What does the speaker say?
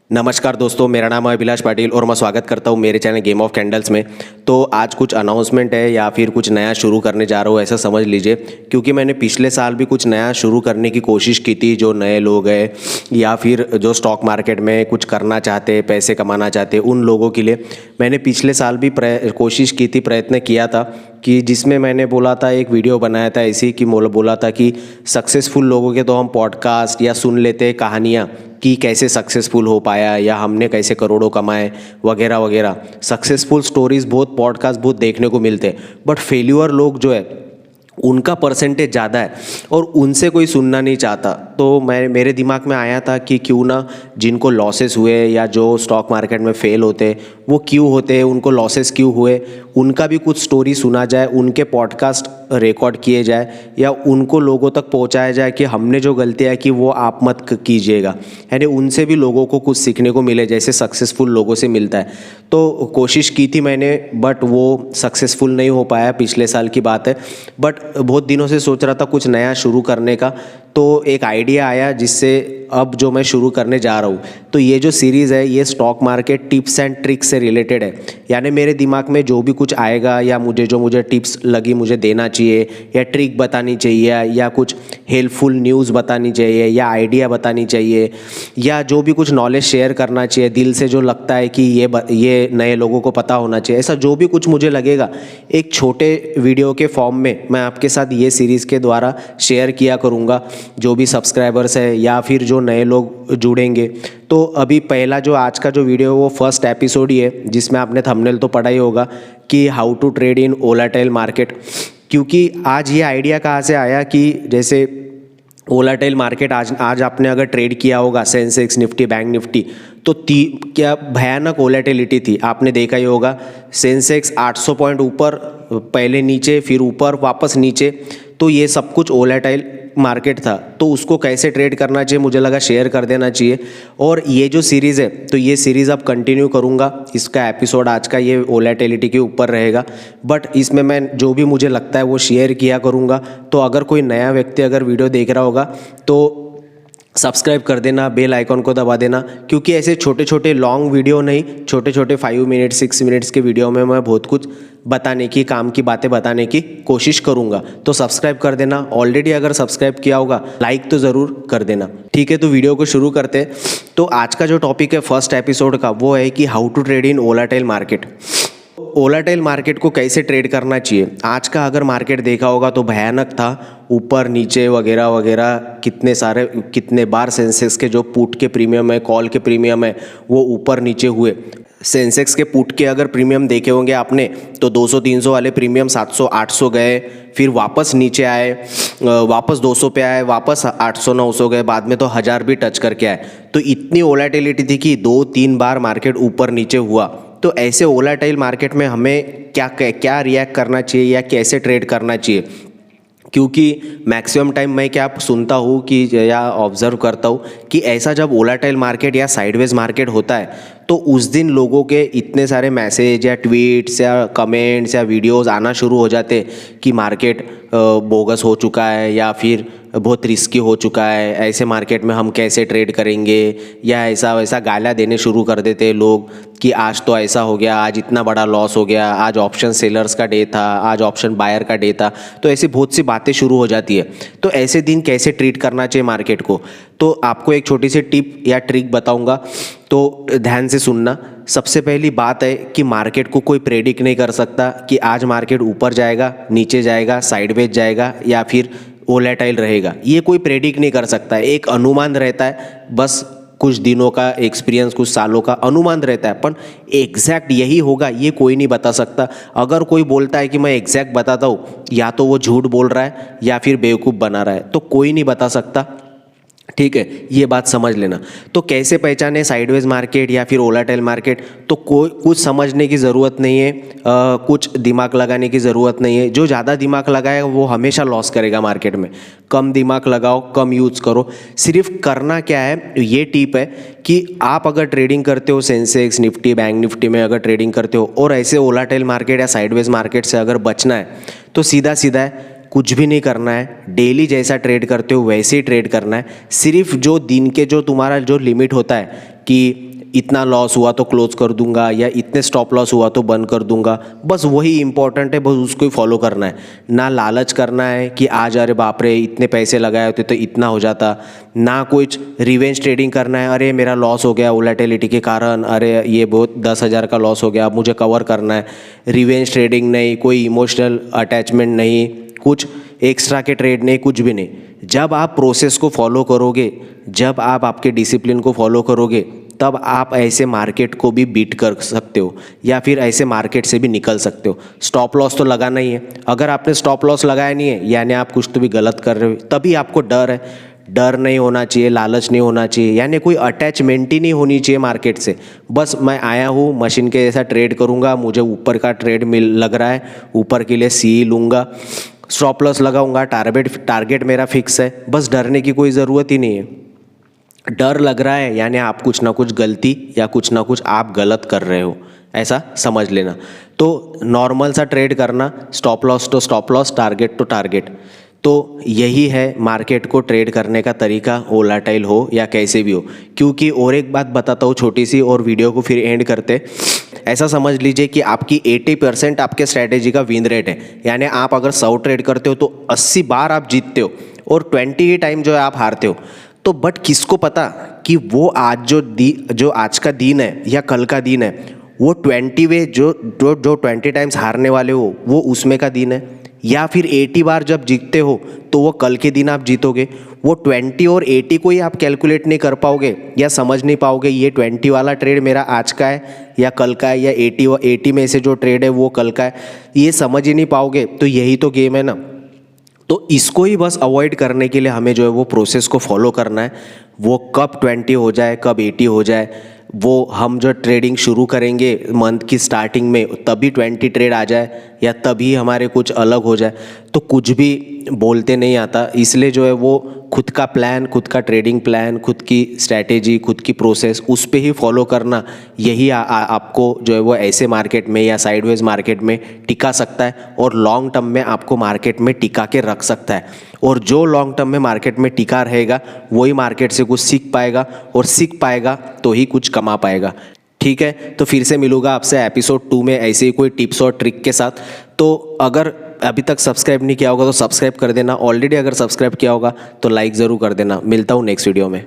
नमस्कार दोस्तों, मेरा नाम है अभिलाष पाटिल और मैं स्वागत करता हूँ मेरे चैनल गेम ऑफ कैंडल्स में। तो आज कुछ अनाउंसमेंट है या फिर कुछ नया शुरू करने जा रहा हूँ ऐसा समझ लीजिए, क्योंकि मैंने पिछले साल भी कुछ नया शुरू करने की कोशिश की थी। जो नए लोग हैं या फिर जो स्टॉक मार्केट में कुछ करना चाहते, पैसे कमाना चाहते, उन लोगों के लिए मैंने पिछले साल भी कोशिश की थी, प्रयत्न किया था कि जिसमें मैंने बोला था, एक वीडियो बनाया था ऐसी कि बोला था कि सक्सेसफुल लोगों के तो हम पॉडकास्ट या सुन लेते हैं कहानियाँ कि कैसे सक्सेसफुल हो पाया या हमने कैसे करोड़ों कमाए वगैरह वगैरह। सक्सेसफुल स्टोरीज बहुत पॉडकास्ट बहुत देखने को मिलते हैं, बट फेल्यूअर लोग जो है उनका परसेंटेज ज़्यादा है और उनसे कोई सुनना नहीं चाहता। तो मेरे दिमाग में आया था कि क्यों ना जिनको लॉसेस हुए या जो स्टॉक मार्केट में फेल होते वो क्यों होते, उनको लॉसेस क्यों हुए, उनका भी कुछ स्टोरी सुना जाए, उनके पॉडकास्ट रिकॉर्ड किए जाए या उनको लोगों तक पहुंचाया जाए कि हमने जो गलतियाँ की वो आप मत कीजिएगा। यानी उनसे भी लोगों को कुछ सीखने को मिले जैसे सक्सेसफुल लोगों से मिलता है। तो कोशिश की थी मैंने, बट वो सक्सेसफुल नहीं हो पाया, पिछले साल की बात है। बट बहुत दिनों से सोच रहा था कुछ नया शुरू करने का, तो एक आइडिया आया जिससे अब जो मैं शुरू करने जा रहा हूँ। तो ये जो सीरीज़ है ये stock market tips and tricks से रिलेटेड है। यानी मेरे दिमाग में जो भी कुछ आएगा या मुझे टिप्स लगी मुझे देना चाहिए या ट्रिक बतानी चाहिए या कुछ हेल्पफुल न्यूज़ बतानी चाहिए या आइडिया बतानी चाहिए या जो भी कुछ नॉलेज शेयर करना चाहिए दिल से, जो लगता है कि ये नए लोगों को पता होना चाहिए, ऐसा जो भी कुछ मुझे लगेगा एक छोटे वीडियो के फॉर्म में मैं आपके साथ ये सीरीज़ के द्वारा शेयर किया करूँगा। जो भी सब्सक्राइबर्स है या फिर जो नए लोग जुड़ेंगे। तो अभी पहला जो आज का जो वीडियो है वो फर्स्ट एपिसोड ही है, जिसमें आपने थंबनेल तो पढ़ा ही होगा कि how to trade in volatile market. क्योंकि आज ये आइडिया कहाँ से आया कि जैसे वोलेटाइल मार्केट आज आपने अगर ट्रेड किया होगा सेंसेक्स निफ्टी बैंक निफ्टी, तो क्या भयानक वोलेटिलिटी थी। आपने देखा ही होगा सेंसेक्स 800 पॉइंट ऊपर, पहले नीचे, फिर ऊपर, वापस नीचे। तो ये सब कुछ वोलेटाइल मार्केट था। तो उसको कैसे ट्रेड करना चाहिए मुझे लगा शेयर कर देना चाहिए। और ये जो सीरीज़ है तो ये सीरीज़ अब कंटिन्यू करूँगा। इसका एपिसोड आज का ये वोलेटिलिटी के ऊपर रहेगा, बट इसमें मैं जो भी मुझे लगता है वो शेयर किया करूँगा। तो अगर कोई नया व्यक्ति अगर वीडियो देख रहा होगा तो सब्सक्राइब कर देना, बेल आइकॉन को दबा देना, क्योंकि ऐसे छोटे छोटे लॉन्ग वीडियो नहीं, छोटे छोटे 5 मिनट 6 मिनट्स के वीडियो में मैं बहुत कुछ बताने की, काम की बातें बताने की कोशिश करूंगा। तो सब्सक्राइब कर देना। ऑलरेडी अगर सब्सक्राइब किया होगा लाइक तो ज़रूर कर देना। ठीक है, तो वीडियो को शुरू करते हैं। तो आज का जो टॉपिक है फर्स्ट एपिसोड का वो है कि how to trade in volatile market. Volatile market को कैसे ट्रेड करना चाहिए। आज का अगर मार्केट देखा होगा तो भयानक था, ऊपर नीचे वगैरह वगैरह, कितने बार सेंसेक्स के जो पुट के प्रीमियम है, कॉल के प्रीमियम है, वो ऊपर नीचे हुए। सेंसेक्स के पुट के अगर प्रीमियम देखे होंगे आपने तो 200-300 वाले प्रीमियम 700-800 गए, फिर वापस नीचे आए, वापस 200 पे आए, वापस 800-900 गए, बाद में तो 1000 भी टच करके आए। तो इतनी वोलेटिलिटी थी कि 2-3 बार मार्केट ऊपर नीचे हुआ। तो ऐसे वोलेटाइल मार्केट में हमें क्या रिएक्ट करना चाहिए या कैसे ट्रेड करना चाहिए। क्योंकि मैक्सिमम टाइम मैं क्या सुनता हूँ कि या ऑब्जर्व करता हूँ कि ऐसा जब वोलेटाइल मार्केट या साइडवेज मार्केट होता है तो उस दिन लोगों के इतने सारे मैसेज या ट्वीट्स या कमेंट्स या वीडियोस आना शुरू हो जाते कि मार्केट बोगस हो चुका है या फिर बहुत रिस्की हो चुका है, ऐसे मार्केट में हम कैसे ट्रेड करेंगे, या ऐसा वैसा गालियाँ देने शुरू कर देते लोग कि आज तो ऐसा हो गया, आज इतना बड़ा लॉस हो गया, आज ऑप्शन सेलर्स का डे था, आज ऑप्शन बायर का डे था। तो ऐसी बहुत सी बातें शुरू हो जाती है। तो ऐसे दिन कैसे ट्रीट करना चाहिए मार्केट को, तो आपको एक छोटी सी टिप या ट्रिक बताऊंगा, तो ध्यान से सुनना। सबसे पहली बात है कि मार्केट को कोई प्रेडिक्ट नहीं कर सकता कि आज मार्केट ऊपर जाएगा, नीचे जाएगा, साइडवेज जाएगा या फिर वोलेटाइल रहेगा। ये कोई प्रेडिक्ट नहीं कर सकता है, एक अनुमान रहता है, बस कुछ दिनों का एक्सपीरियंस, कुछ सालों का अनुमान रहता है। पर एग्जैक्ट यही होगा ये कोई नहीं बता सकता। अगर कोई बोलता है कि मैं एग्जैक्ट बताता हूँ, या तो वो झूठ बोल रहा है या फिर बेवकूफ़ बना रहा है, तो कोई नहीं बता सकता। ठीक है, ये बात समझ लेना। तो कैसे पहचाने साइडवेज मार्केट या फिर वोलेटाइल मार्केट, तो कोई कुछ समझने की ज़रूरत नहीं है, कुछ दिमाग लगाने की ज़रूरत नहीं है। जो ज़्यादा दिमाग लगाएगा वो हमेशा लॉस करेगा मार्केट में। कम दिमाग लगाओ, कम यूज़ करो। सिर्फ करना क्या है, ये टिप है कि आप अगर ट्रेडिंग करते हो सेंसेक्स निफ्टी बैंक निफ्टी में अगर ट्रेडिंग करते हो और ऐसे वोलेटाइल मार्केट या साइडवेज मार्केट से अगर बचना है तो सीधा सीधा है, कुछ भी नहीं करना है। डेली जैसा ट्रेड करते हो वैसे ही ट्रेड करना है। सिर्फ जो दिन के जो तुम्हारा जो लिमिट होता है कि इतना लॉस हुआ तो क्लोज कर दूंगा या इतने स्टॉप लॉस हुआ तो बंद कर दूंगा, बस वही इंपॉर्टेंट है, बस उसको ही फॉलो करना है। ना लालच करना है कि आज अरे बाप रे इतने पैसे लगाए होते तो इतना हो जाता, ना कुछ रिवेंज ट्रेडिंग करना है, अरे मेरा लॉस हो गया वोलेटिलिटी के कारण, अरे ये बहुत 10,000 का लॉस हो गया अब मुझे कवर करना है। रिवेंज ट्रेडिंग नहीं, कोई इमोशनल अटैचमेंट नहीं, कुछ एक्स्ट्रा के ट्रेड नहीं, कुछ भी नहीं। जब आप प्रोसेस को फॉलो करोगे, जब आप आपके डिसिप्लिन को फॉलो करोगे, तब आप ऐसे मार्केट को भी बीट कर सकते हो या फिर ऐसे मार्केट से भी निकल सकते हो। स्टॉप लॉस तो लगाना ही है। अगर आपने स्टॉप लॉस लगाया नहीं है यानी आप कुछ तो भी गलत कर रहे हो, तभी आपको डर है। डर नहीं होना चाहिए, लालच नहीं होना चाहिए, यानी कोई अटैचमेंट ही नहीं होनी चाहिए मार्केट से। बस मैं आया हूँ मशीन के जैसा ट्रेड करूँगा, मुझे ऊपर का ट्रेड मिल लग रहा है, ऊपर के लिए सी लूँगा, स्टॉप लॉस लगाऊंगा, टारगेट मेरा फिक्स है, बस डरने की कोई ज़रूरत ही नहीं है। डर लग रहा है यानी आप कुछ ना कुछ गलती या कुछ ना कुछ आप गलत कर रहे हो, ऐसा समझ लेना। तो नॉर्मल सा ट्रेड करना, स्टॉप लॉस तो स्टॉप लॉस, टारगेट तो टारगेट। तो यही है मार्केट को ट्रेड करने का तरीका, वोलेटाइल हो या कैसे भी हो। क्योंकि और एक बात बताता हूँ छोटी सी, और वीडियो को फिर एंड करते। ऐसा समझ लीजिए कि आपकी 80% आपके स्ट्रैटेजी का विन रेट है, यानी आप अगर 100 ट्रेड करते हो तो 80 बार आप जीतते हो और 20 ही टाइम जो है आप हारते हो। तो बट किसको पता कि वो आज जो आज का दिन है या कल का दिन है, वो 20 जो 20 टाइम्स हारने वाले हो वो उसमें का दिन है, या फिर 80 बार जब जीतते हो तो वो कल के दिन आप जीतोगे। वो 20 और 80 को ही आप कैलकुलेट नहीं कर पाओगे या समझ नहीं पाओगे ये 20 वाला ट्रेड मेरा आज का है या कल का है, या 80 में से जो ट्रेड है वो कल का है, ये समझ ही नहीं पाओगे। तो यही तो गेम है ना। तो इसको ही बस अवॉइड करने के लिए हमें जो है वो प्रोसेस को फॉलो करना है। वो कब 20 हो जाए, कब 80 हो जाए, वो हम जो ट्रेडिंग शुरू करेंगे मंथ की स्टार्टिंग में तभी 20 ट्रेड आ जाए या तभी हमारे कुछ अलग हो जाए, तो कुछ भी बोलते नहीं आता। इसलिए जो है वो खुद का प्लान, खुद का ट्रेडिंग प्लान, खुद की स्ट्रैटेजी, खुद की प्रोसेस, उस पे ही फॉलो करना, यही आपको जो है वो ऐसे मार्केट में या साइडवेज मार्केट में टिका सकता है और लॉन्ग टर्म में आपको मार्केट में टिका के रख सकता है। और जो लॉन्ग टर्म में मार्केट में टिका रहेगा वही मार्केट से कुछ सीख पाएगा, और सीख पाएगा तो ही कुछ कमा पाएगा। ठीक है, तो फिर से मिलूंगा आपसे एपिसोड 2 में ऐसे ही कोई टिप्स और ट्रिक के साथ। तो अगर अभी तक सब्सक्राइब नहीं किया होगा तो सब्सक्राइब कर देना, ऑलरेडी अगर सब्सक्राइब किया होगा तो लाइक ज़रूर कर देना। मिलता हूँ नेक्स्ट वीडियो में।